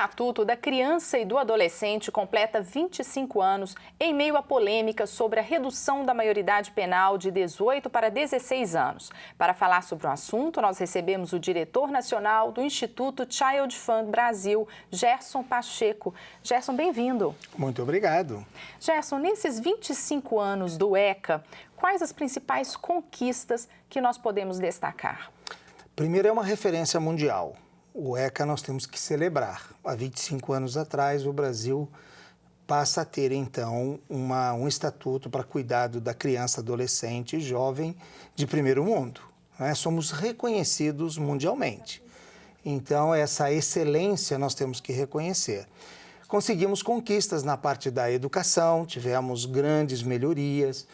Estatuto da Criança e do Adolescente completa 25 anos em meio a polêmicas sobre a redução da maioridade penal de 18 para 16 anos. Para falar sobre o assunto, nós recebemos o diretor nacional do Instituto Child Fund Brasil, Gerson Pacheco. Gerson, bem-vindo. Muito obrigado. Gerson, nesses 25 anos do ECA, quais as principais conquistas que nós podemos destacar? Primeiro, é uma referência mundial. O ECA nós temos que celebrar. Há 25 anos atrás, o Brasil passa a ter, então, um estatuto para cuidado da criança, adolescente e jovem de primeiro mundo. Somos reconhecidos mundialmente. Então, essa excelência nós temos que reconhecer. Conseguimos conquistas na parte da educação, tivemos grandes melhorias.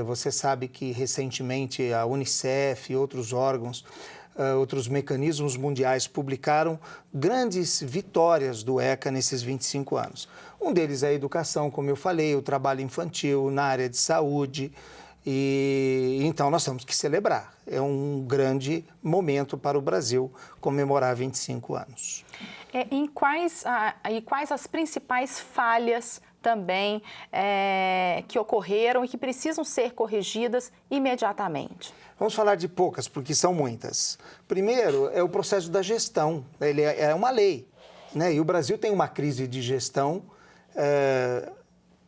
Você sabe que, recentemente, a Unicef e outros órgãos, outros mecanismos mundiais publicaram grandes vitórias do ECA nesses 25 anos. Um deles é a educação, como eu falei, o trabalho infantil na área de saúde. E então nós temos que celebrar. É um grande momento para o Brasil comemorar 25 anos. E quais as principais falhas também que ocorreram e que precisam ser corrigidas imediatamente? Vamos falar de poucas, porque são muitas. Primeiro, é o processo da gestão. Ele é uma lei, né? E o Brasil tem uma crise de gestão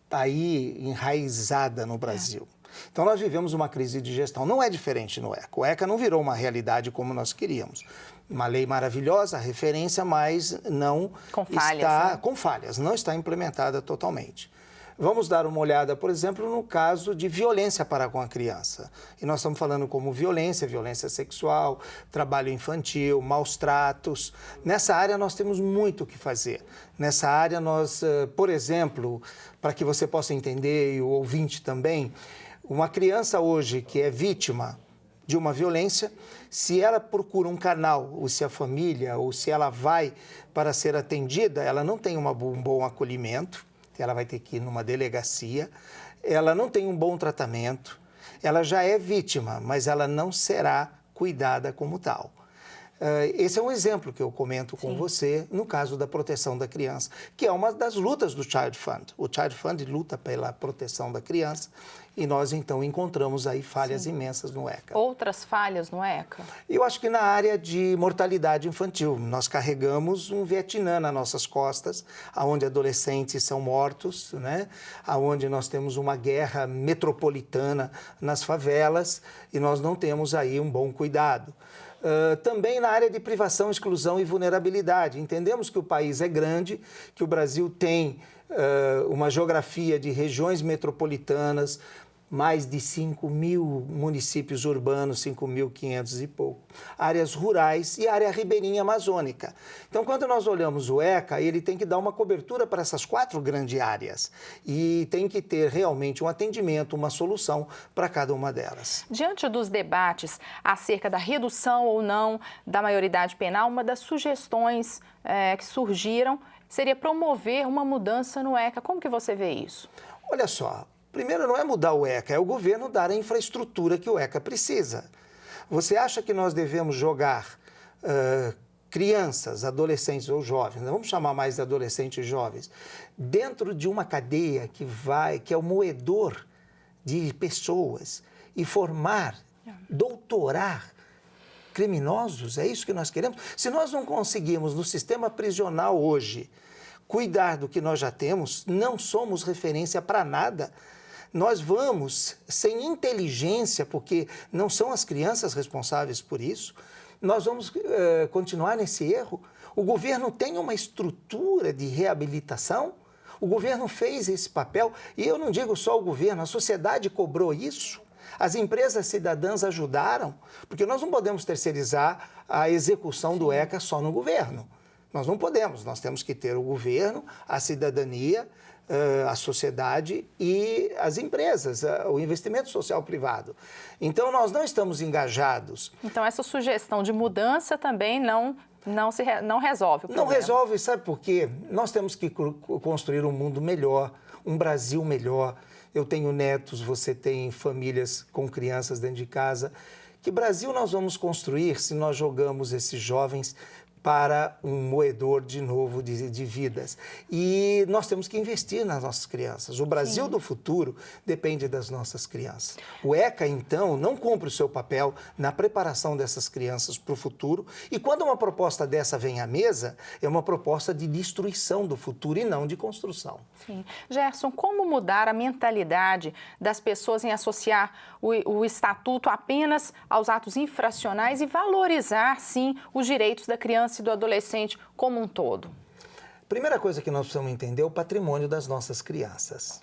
aí enraizada no Brasil. Então, nós vivemos uma crise de gestão. Não é diferente no ECA. O ECA não virou uma realidade como nós queríamos. Uma lei maravilhosa, referência, mas não com falhas, não está implementada totalmente. Vamos dar uma olhada, por exemplo, no caso de violência para com a criança. E nós estamos falando como violência sexual, trabalho infantil, maus tratos. Nessa área nós temos muito o que fazer. Nessa área nós, por exemplo, para que você possa entender e o ouvinte também, uma criança hoje que é vítima de uma violência, se ela procura um canal, ou se a família, ou se ela vai para ser atendida, ela não tem um bom acolhimento, ela vai ter que ir numa delegacia, ela não tem um bom tratamento, ela já é vítima, mas ela não será cuidada como tal. Esse é um exemplo que eu comento com você no caso da proteção da criança, que é uma das lutas do Child Fund. O Child Fund luta pela proteção da criança e nós, então, encontramos aí falhas imensas no ECA. Outras falhas no ECA? Eu acho que na área de mortalidade infantil. Nós carregamos um Vietnã nas nossas costas, onde adolescentes são mortos, né? Onde nós temos uma guerra metropolitana nas favelas e nós não temos aí um bom cuidado. Também na área de privação, exclusão e vulnerabilidade. Entendemos que o país é grande, que o Brasil tem uma geografia de regiões metropolitanas, mais de 5.000 municípios urbanos, 5.500 e pouco, áreas rurais e área ribeirinha amazônica. Então, quando nós olhamos o ECA, ele tem que dar uma cobertura para essas 4 grandes áreas e tem que ter realmente um atendimento, uma solução para cada uma delas. Diante dos debates acerca da redução ou não da maioridade penal, uma das sugestões que surgiram seria promover uma mudança no ECA. Como que você vê isso? Olha só. Primeiro, não é mudar o ECA, é o governo dar a infraestrutura que o ECA precisa. Você acha que nós devemos jogar crianças, adolescentes ou jovens, vamos chamar mais de adolescentes e jovens, dentro de uma cadeia que é o moedor de pessoas e formar, doutorar criminosos? É isso que nós queremos? Se nós não conseguimos no sistema prisional hoje cuidar do que nós já temos, não somos referência para nada. Nós vamos, sem inteligência, porque não são as crianças responsáveis por isso, nós vamos continuar nesse erro. O governo tem uma estrutura de reabilitação, o governo fez esse papel, e eu não digo só o governo, a sociedade cobrou isso, as empresas cidadãs ajudaram, porque nós não podemos terceirizar a execução do ECA só no governo. Nós não podemos, nós temos que ter o governo, a cidadania, a sociedade e as empresas, o investimento social privado. Então, nós não estamos engajados. Então, essa sugestão de mudança também não resolve o problema. Não resolve, sabe por quê? Nós temos que construir um mundo melhor, um Brasil melhor. Eu tenho netos, você tem famílias com crianças dentro de casa. Que Brasil nós vamos construir se nós jogamos esses jovens para um moedor de novo de vidas. E nós temos que investir nas nossas crianças. O Brasil do futuro depende das nossas crianças. O ECA, então, não cumpre o seu papel na preparação dessas crianças para o futuro. E quando uma proposta dessa vem à mesa, é uma proposta de destruição do futuro e não de construção. Sim. Gerson, como mudar a mentalidade das pessoas em associar o estatuto apenas aos atos infracionais e valorizar, sim, os direitos da criança e do adolescente como um todo? Primeira coisa que nós precisamos entender é o patrimônio das nossas crianças.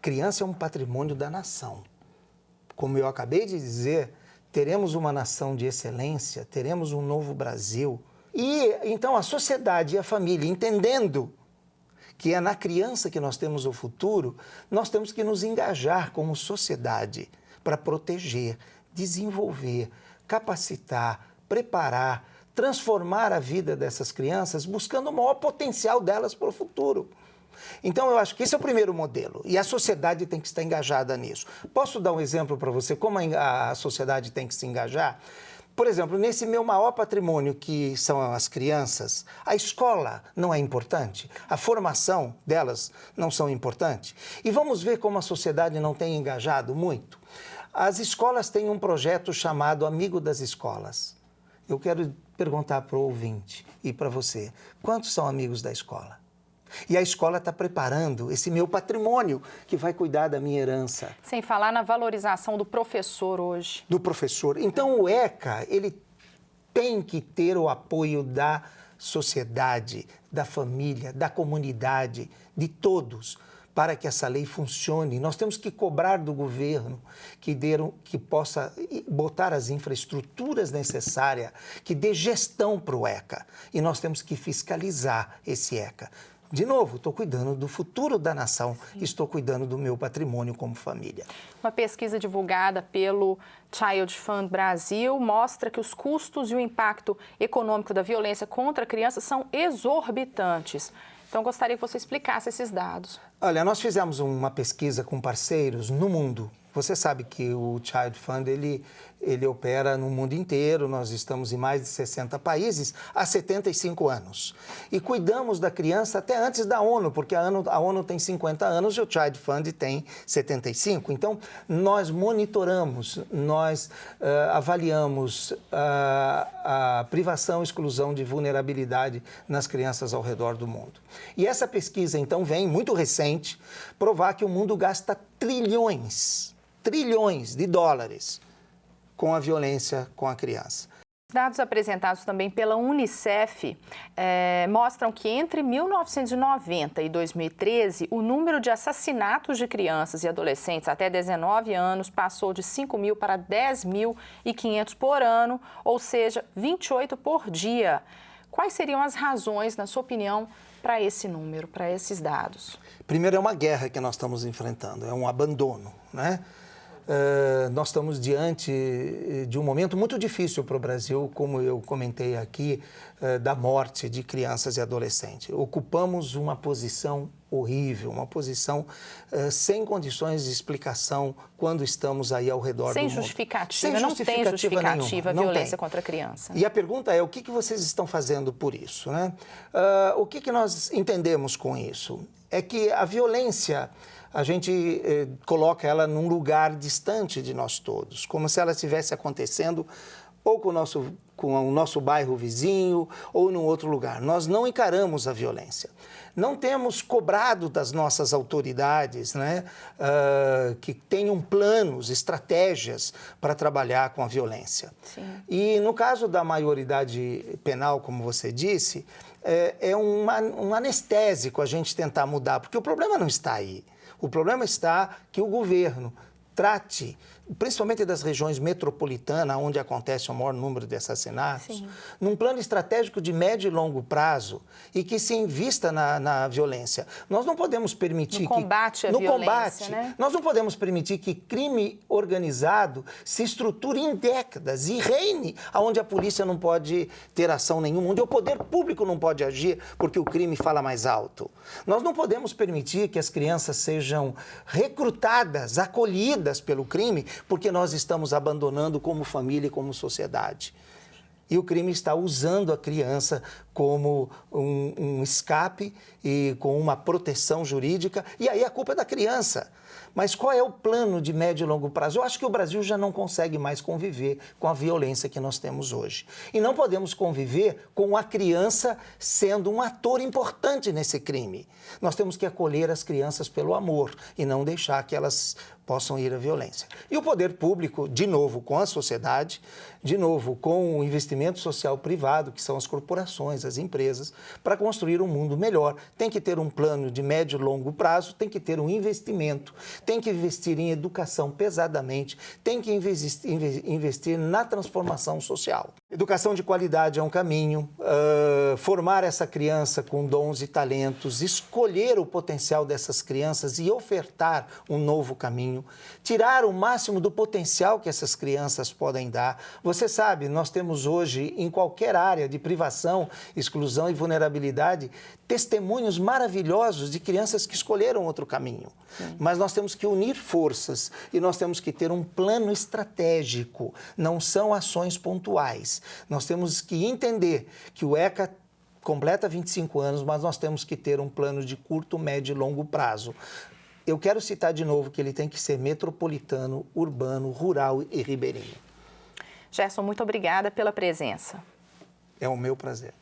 Criança é um patrimônio da nação. Como eu acabei de dizer, teremos uma nação de excelência, teremos um novo Brasil. E então a sociedade e a família, entendendo que é na criança que nós temos o futuro, nós temos que nos engajar como sociedade para proteger, desenvolver, capacitar, preparar, transformar a vida dessas crianças, buscando o maior potencial delas para o futuro. Então, eu acho que esse é o primeiro modelo e a sociedade tem que estar engajada nisso. Posso dar um exemplo para você como a sociedade tem que se engajar? Por exemplo, nesse meu maior patrimônio, que são as crianças, a escola não é importante? A formação delas não são importantes? E vamos ver como a sociedade não tem engajado muito? As escolas têm um projeto chamado Amigo das Escolas. Eu quero perguntar para o ouvinte e para você, quantos são amigos da escola? E a escola está preparando esse meu patrimônio que vai cuidar da minha herança. Sem falar na valorização do professor hoje. Do professor. Então o ECA, ele tem que ter o apoio da sociedade, da família, da comunidade, de todos, para que essa lei funcione. Nós temos que cobrar do governo que possa botar as infraestruturas necessárias, que dê gestão para o ECA. E nós temos que fiscalizar esse ECA. De novo, estou cuidando do futuro da nação, estou cuidando do meu patrimônio como família. Uma pesquisa divulgada pelo Child Fund Brasil mostra que os custos e o impacto econômico da violência contra crianças são exorbitantes. Então, gostaria que você explicasse esses dados. Olha, nós fizemos uma pesquisa com parceiros no mundo. Você sabe que o Child Fund, ele opera no mundo inteiro, nós estamos em mais de 60 países há 75 anos. E cuidamos da criança até antes da ONU, porque a ONU tem 50 anos e o Child Fund tem 75. Então, nós monitoramos, nós avaliamos a privação e exclusão de vulnerabilidade nas crianças ao redor do mundo. E essa pesquisa, então, vem, muito recente, provar que o mundo gasta trilhões de dólares com a violência com a criança. Dados apresentados também pela Unicef mostram que entre 1990 e 2013, o número de assassinatos de crianças e adolescentes até 19 anos passou de 5.000 para 10.500 por ano, ou seja, 28 por dia. Quais seriam as razões, na sua opinião, para esse número, para esses dados? Primeiro, é uma guerra que nós estamos enfrentando, é um abandono, né? Nós estamos diante de um momento muito difícil para o Brasil, como eu comentei aqui, da morte de crianças e adolescentes. Ocupamos uma posição horrível, uma posição sem condições de explicação quando estamos aí ao redor do mundo. Sem justificativa, não tem justificativa a violência contra a criança. E a pergunta é, o que vocês estão fazendo por isso, né? O que nós entendemos com isso? É que a violência, a gente coloca ela num lugar distante de nós todos, como se ela estivesse acontecendo ou com o nosso bairro vizinho ou num outro lugar. Nós não encaramos a violência. Não temos cobrado das nossas autoridades, né, que tenham planos, estratégias para trabalhar com a violência. Sim. E no caso da maioridade penal, como você disse, é um anestésico a gente tentar mudar, porque o problema não está aí. O problema está que o governo trate, principalmente das regiões metropolitanas, onde acontece o maior número de assassinatos, Sim. num plano estratégico de médio e longo prazo e que se invista na violência. Nós não podemos permitir no combate à violência, né? Nós não podemos permitir que crime organizado se estruture em décadas e reine onde a polícia não pode ter ação nenhuma, onde o poder público não pode agir porque o crime fala mais alto. Nós não podemos permitir que as crianças sejam recrutadas, acolhidas pelo crime, porque nós estamos abandonando como família e como sociedade. E o crime está usando a criança como um escape e com uma proteção jurídica. E aí a culpa é da criança. Mas qual é o plano de médio e longo prazo? Eu acho que o Brasil já não consegue mais conviver com a violência que nós temos hoje. E não podemos conviver com a criança sendo um ator importante nesse crime. Nós temos que acolher as crianças pelo amor e não deixar que elas possam ir à violência. E o poder público, de novo, com a sociedade, de novo, com o investimento social privado, que são as corporações, as empresas, para construir um mundo melhor. Tem que ter um plano de médio e longo prazo, tem que ter um investimento, tem que investir em educação pesadamente, tem que investir na transformação social. Educação de qualidade é um caminho, formar essa criança com dons e talentos, escolher o potencial dessas crianças e ofertar um novo caminho, tirar o máximo do potencial que essas crianças podem dar. Você sabe, nós temos hoje, em qualquer área de privação, exclusão e vulnerabilidade, testemunhos maravilhosos de crianças que escolheram outro caminho. Sim. Mas nós temos que unir forças e nós temos que ter um plano estratégico, não são ações pontuais. Nós temos que entender que o ECA completa 25 anos, mas nós temos que ter um plano de curto, médio e longo prazo. Eu quero citar de novo que ele tem que ser metropolitano, urbano, rural e ribeirinho. Gerson, muito obrigada pela presença. É o meu prazer.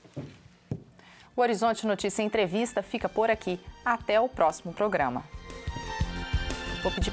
O Horizonte Notícia Entrevista fica por aqui. Até o próximo programa. Vou pedir...